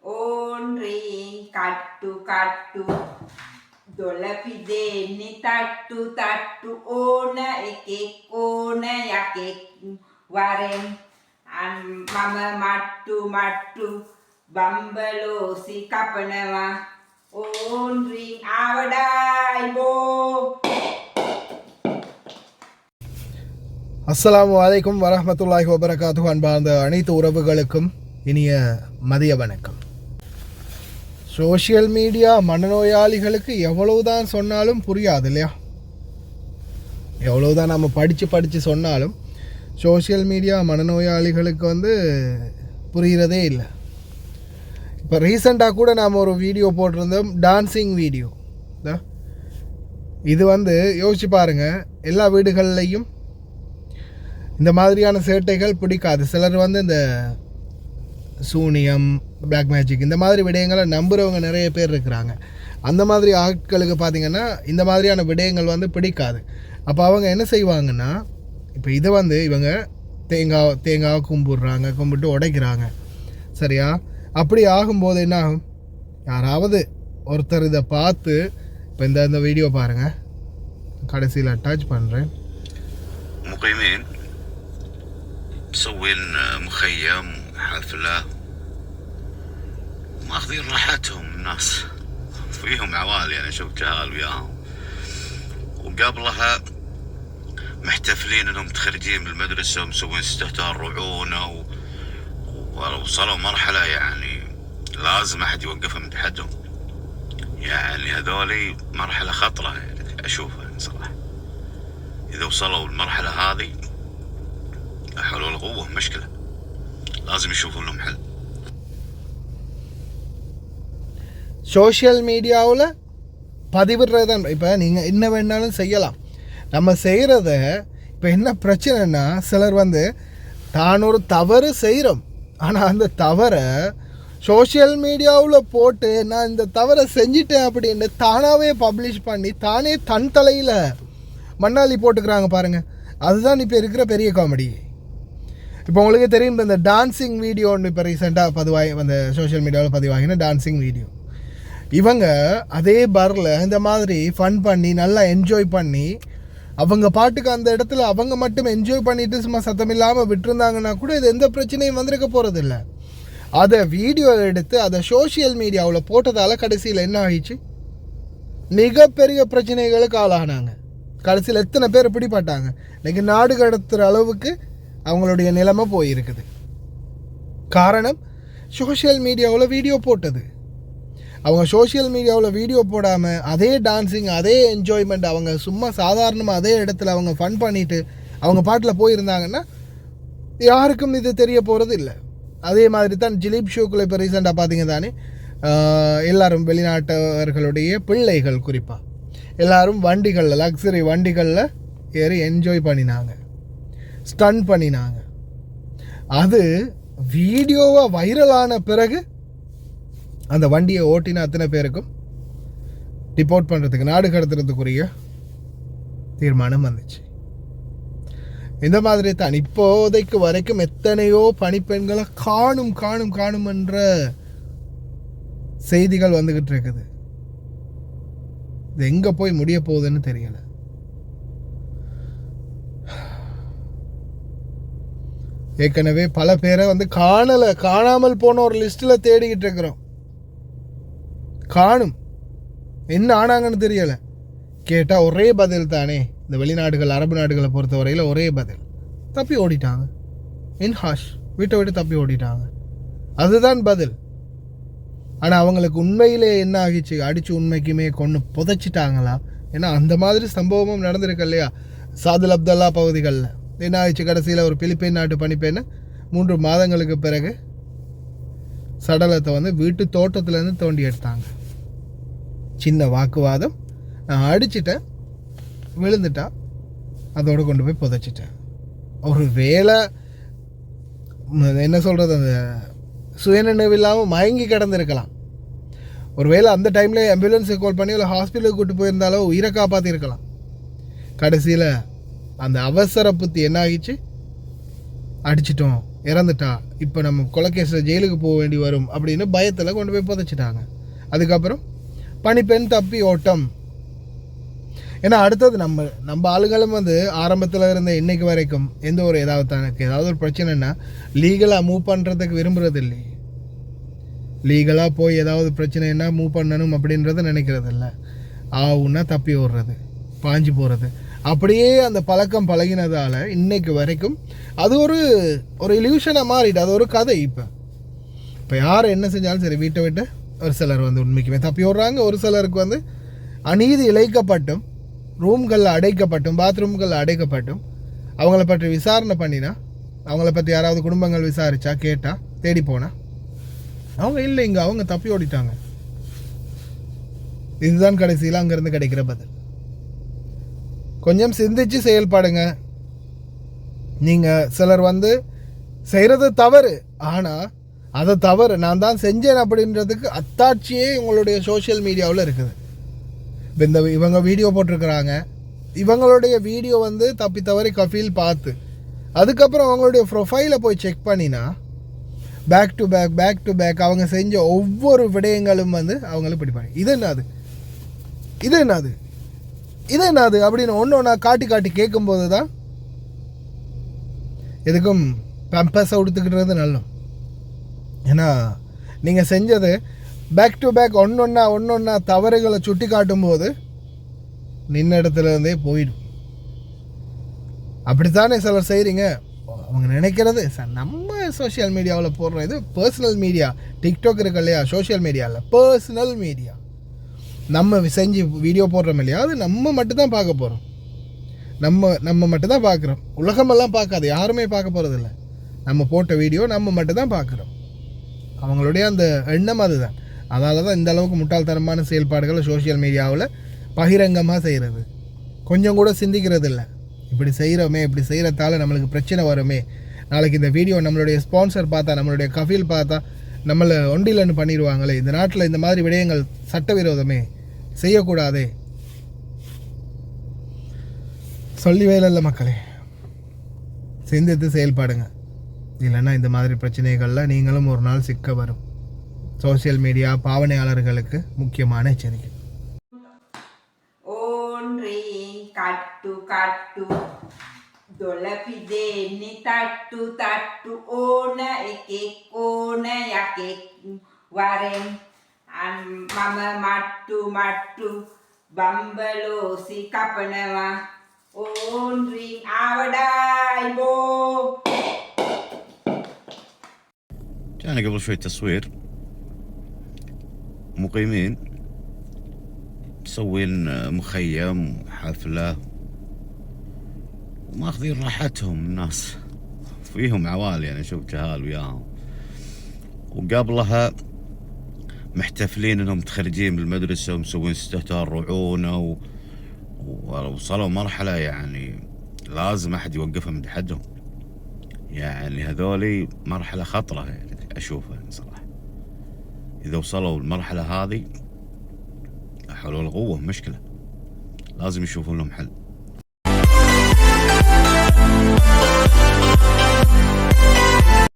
ඕන්රීන් කට්ටු කට්ටු දොළ පිදෙන්නේ තට්ටු තට්ටු ඕන එකෙක් ඕන යකෙක් වරෙන් මම මට්ටු මට්ටු බම්බලෝසි කපනවා ඕන්රීන් ආවඩායි බෝ. அஸ்ஸலாமு அலைக்கும் வரஹ்மத்துல்லாஹி வபரகாத்துஹு. அன்பார்ந்த அனைத்து உறவுகளுக்கும் இனிய மதிய வணக்கம். சோஷியல் மீடியா மனநோயாளிகளுக்கு எவ்வளவுதான் சொன்னாலும் புரியாது இல்லையா? எவ்வளவுதான் நம்ம படித்து சொன்னாலும் சோஷியல் மீடியா மனநோயாளிகளுக்கு புரிகிறதே இல்லை. இப்போ ரீசெண்டாக கூட நாம் ஒரு வீடியோ போட்டிருந்தோம், டான்ஸிங் வீடியோ. இது யோசிச்சு பாருங்கள், எல்லா வீடுகள்லையும் இந்த மாதிரியான சேட்டைகள் பிடிக்காது. சிலர் இந்த சூனியம், பிளாக் மேஜிக் இந்த மாதிரி விடயங்களை நம்புகிறவங்க நிறைய பேர் இருக்கிறாங்க. அந்த மாதிரி ஆட்களுக்கு பார்த்திங்கன்னா இந்த மாதிரியான விடயங்கள் பிடிக்காது. அப்போ அவங்க என்ன செய்வாங்கன்னா, இப்போ இதை இவங்க தேங்காவை கும்பிட்டு உடைக்கிறாங்க, சரியா? அப்படி ஆகும்போது என்ன ஆகும், யாராவது ஒருத்தர் இதை பார்த்து, இப்போ இந்த வீடியோ பாருங்கள், கடைசியில் அட்டாச் பண்ணுறேன். مسوين مخيم حفلة ماخذين راحتهم الناس، فيهم عوالي أنا شفت شغال وياهم، وقبلها محتفلين انهم متخرجين من المدرسة ومسوين استهتار رعونة ووصلوا مرحلة يعني لازم أحد يوقفهم من حدهم. يعني هذولي مرحلة خطرة يعني أشوفها صراحة. إذا وصلوا المرحلة هذه حول القوة مشكلة، لازم يشوفوا لهم حل. சோஷியல் மீடியாவில் பதிவிடுறது தான். இப்போ நீங்கள் என்ன வேணாலும் செய்யலாம். நம்ம செய்கிறத இப்போ என்ன பிரச்சனைன்னா, சிலர் தான் ஒரு தவறு செய்கிறோம், ஆனால் அந்த தவறை சோஷியல் மீடியாவில் போட்டு நான் இந்த தவறை செஞ்சிட்டேன் அப்படின்னு தானாகவே பப்ளிஷ் பண்ணி தானே தன் தலையில் மண்ணாளி போட்டுக்கிறாங்க பாருங்கள். அதுதான் இப்போ இருக்கிற பெரிய காமெடி. இப்போ உங்களுக்கு தெரியும், இந்த டான்ஸிங் வீடியோ ஒன்று இப்போ ரீசெண்டாக சோஷியல் மீடியாவில் பதிவாகின டான்ஸிங் வீடியோ. இவங்க அதே பாரில் இந்த மாதிரி ஃபன் பண்ணி நல்லா என்ஜாய் பண்ணி அவங்க பாட்டுக்கு அந்த இடத்துல அவங்க மட்டும் என்ஜாய் பண்ணிவிட்டு சும்மா சத்தம் இல்லாமல் விட்டுருந்தாங்கன்னா கூட இது எந்த பிரச்சனையும் வந்திருக்க போகிறதில்ல. அதை வீடியோ எடுத்து அதை சோஷியல் மீடியாவில் போட்டதால் கடைசியில் என்ன ஆகிடுச்சு, மிகப்பெரிய பிரச்சனைகளுக்கு ஆளானாங்க. கடைசியில் எத்தனை பேர் பிடிப்பட்டாங்க. இன்றைக்கி நாடு கடத்துகிற அளவுக்கு அவங்களுடைய நிலைமை போயிருக்குது. காரணம், சோஷியல் மீடியாவில் வீடியோ போட்டது. அவங்க சோஷியல் மீடியாவில் வீடியோ போடாமல் அதே டான்ஸிங், அதே என்ஜாய்மெண்ட், அவங்க சும்மா சாதாரணமாக அதே இடத்துல அவங்க ஃபன் பண்ணிவிட்டு அவங்க பாட்டில் போயிருந்தாங்கன்னா யாருக்கும் இது தெரிய போகிறது இல்லை. அதே மாதிரி தான் ஜிலீப் ஷோக்குள்ள இப்போ ரீசெண்டாக பார்த்தீங்க தானே, எல்லோரும் வெளிநாட்டவர்களுடைய பிள்ளைகள் குறிப்பாக எல்லோரும் வண்டிகளில், லக்ஸரி வண்டிகளில் ஏறி என்ஜாய் பண்ணினாங்க, ஸ்டன் பண்ணினாங்க. அது வீடியோவாக வைரலான பிறகு அந்த வண்டியை ஓட்டின அத்தனை பேருக்கும் டிபோர்ட் பண்ணுறதுக்கு, நாடு கடத்துறதுக்குரிய தீர்மானம் வந்துச்சு. இந்த மாதிரி தான் இப்போதைக்கு வரைக்கும் எத்தனையோ பணிப்பெண்களை காணும் என்ற செய்திகள் வந்துக்கிட்டு இருக்குது. இது எங்கே போய் முடிய போகுதுன்னு தெரியலை. ஏற்கனவே பல பேரை காணாமல் போன ஒரு லிஸ்ட்டில் தேடிக்கிட்டு இருக்கிறோம். காணும், என்ன ஆனாங்கன்னு தெரியலை. கேட்டால் ஒரே பதில் தானே, இந்த வெளிநாடுகள், அரபு நாடுகளை பொறுத்தவரையில் ஒரே பதில், தப்பி ஓடிட்டாங்க, இன்ஹாஷ், வீட்டை விட்டு தப்பி ஓடிட்டாங்க, அதுதான் பதில். ஆனால் அவங்களுக்கு உண்மையிலே என்ன ஆகிச்சு, அடித்து உண்மைக்குமே கொண்டு புதைச்சிட்டாங்களா? ஏன்னா அந்த மாதிரி சம்பவமும் நடந்திருக்கு இல்லையா, சாதுல் அப்துல்லா பகுதிகளில். என்ன ஆகிடுச்சு, கடைசியில் ஒரு பிலிப்பைன் நாட்டு பணிப்பெண்ணை 3 மாதங்களுக்கு பிறகு சடலத்தை வீட்டு தோட்டத்துலேருந்து தோண்டி எடுத்தாங்க. சின்ன வாக்குவாதம், நான் அடிச்சிட்டேன், விழுந்துட்டா, அதோடு கொண்டு போய் புதைச்சிட்டேன். ஒரு வேளை என்ன சொல்கிறது, அந்த சுயநினைவு இல்லாமல் மயங்கி கிடந்திருக்கலாம். ஒரு வேளை அந்த டைமில் ஆம்புலன்ஸுக்கு கால் பண்ணி இல்லை ஹாஸ்பிட்டலுக்கு கூட்டு போயிருந்தாலோ உயிரை காப்பாற்றிருக்கலாம். கடைசியில் அந்த அவசர புத்தி என்ன ஆகிடுச்சு, அடிச்சிட்டோம், இறந்துட்டா இப்போ நம்ம கொலைகேஸில் ஜெயிலுக்கு போக வேண்டி வரும் அப்படின்னு பயத்தில் கொண்டு போய் புதைச்சிட்டாங்க. அதுக்கப்புறம் பனிப்பெண் தப்பி ஓட்டம். ஏன்னா அடுத்தது நம்ம ஆளுகளும் வந்து ஆரம்பத்தில் இருந்த இன்னைக்கு வரைக்கும் எந்த ஒரு ஏதாவது ஒரு பிரச்சனைன்னா லீகலாக மூவ் பண்ணுறதுக்கு விரும்புகிறது இல்லை. லீகலாக போய் ஏதாவது பிரச்சனைன்னா மூவ் பண்ணணும் அப்படின்றத நினைக்கிறது இல்லை. ஆவுன்னா தப்பி ஓடுறது, பாஞ்சு போகிறது, அப்படியே அந்த பழக்கம் பழகினதால் இன்னைக்கு வரைக்கும் அது ஒரு இல்யூஷனாக மாறிட்டு அது ஒரு கதை. இப்போ யார் என்ன செஞ்சாலும் சரி வீட்டை விட்டு ஒரு சிலர் வந்து உண்மைக்குமே தப்பி ஓடுறாங்க. ஒரு சிலருக்கு வந்து அநீதி இழைக்கப்பட்டும் ரூம்களில் அடைக்கப்பட்டும் பாத்ரூம்களில் அடைக்கப்பட்டும் அவங்கள பற்றி விசாரணை பண்ணினா, அவங்கள பற்றி யாராவது குடும்பங்கள் விசாரித்தா கேட்டால் தேடி போனால் அவங்க இல்லை, இங்கே அவங்க தப்பி ஓடிட்டாங்க. இதுதான் கடைசியில் அங்கேருந்து கிடைக்கிற பதில். கொஞ்சம் சிந்திச்சு செயல்பாடுங்க. நீங்கள் சிலர் வந்து செய்கிறது தவறு, ஆனால் அதை தவறு நான் தான் செஞ்சேன் அப்படின்றதுக்கு அத்தாட்சியே உங்களுடைய சோஷியல் மீடியாவில் இருக்குது. இந்த இவங்க வீடியோ போட்டிருக்கிறாங்க, இவங்களுடைய வீடியோ வந்து தப்பி தவறி கஃபீல் பார்த்து அதுக்கப்புறம் அவங்களுடைய ப்ரொஃபைலை போய் செக் பண்ணினா பேக் டு பேக் அவங்க செஞ்ச ஒவ்வொரு விடயங்களும் வந்து அவங்களும் பிடிப்பாங்க. இது என்னது அப்படின்னு ஒன்று காட்டி கேட்கும்போது தான் எதுக்கும் பம்பஸை உடுத்துக்கிட்டுறது நல்லம். ஏன்னா நீங்கள் செஞ்சது பேக் டு பேக் ஒன்றொன்னா தவறுகளை சுட்டி காட்டும்போது நின்ன இடத்துலேருந்தே போயிடும். அப்படித்தானே சிலர் செய்கிறீங்க. அவங்க நினைக்கிறது நம்ம சோஷியல் மீடியாவில் போடுற இது பர்சனல் மீடியா. டிக்டாக் இருக்கு இல்லையா, சோஷியல் மீடியாவில் பர்சனல் மீடியா. நம்ம செஞ்சு வீடியோ போடுறோம் இல்லையா, அது நம்ம மட்டும்தான் பார்க்க போகிறோம். நம்ம மட்டும்தான் பார்க்குறோம். உலகமெல்லாம் பார்க்காது, யாருமே பார்க்க போகிறதில்ல. நம்ம போட்ட வீடியோ நம்ம மட்டும்தான் பார்க்குறோம். அவங்களுடைய அந்த எண்ணம் அதுதான். அதனால தான் இந்த அளவுக்கு முட்டாள்தனமான செயல்பாடுகளை சோஷியல் மீடியாவில் பகிரங்கமாக செய்கிறது. கொஞ்சம் கூட சிந்திக்கிறது இல்லை. இப்படி செய்கிறோமே, இப்படி செய்கிறதால நம்மளுக்கு பிரச்சனை வருமே, நாளைக்கு இந்த வீடியோ நம்மளுடைய ஸ்பான்சர் பார்த்தா, நம்மளுடைய கஃபீல் பார்த்தா நம்மளை ஒண்டிலன்னு பண்ணிடுவாங்களே, இந்த நாட்டில் இந்த மாதிரி விடயங்கள் சட்டவிரோதமே, செய்யக்கூடாதே. சொல்லி வேலை மக்களே, சிந்தித்து செயல்பாடுங்க. இல்லைன்னா இந்த மாதிரி பிரச்சனைகளில் நீங்களும் ஒரு நாள் சிக்க வரும். சோஷியல் மீடியா பாவனையாளர்களுக்கு முக்கியமான எச்சரிக்கை. කට්ටු දොළ පිදෙන්නේ තට්ටු ඕන එකෙක් ඕන යකෙක් වරෙන් මම මට්ටු බම්බලෝසි කපනවා ඕන් රින් ආවඩායි බෝ. جانا قبل شوي تصوير مقيمين مسوين مخيم حفلة وماخذين راحتهم. الناس فيهم عوالي يعني اشوف جهال وياهم، وقبلها محتفلين انهم متخرجين من المدرسة ومسوين استهتار رعونة ووصلوا مرحلة يعني لازم احد يوقفهم عند حدهم. يعني هذولي مرحلة خطرة يعني اشوفها يعني صراحة. اذا وصلوا المرحلة هذه لا حول ولا قوة مشكلة، لازم يشوفون لهم حل.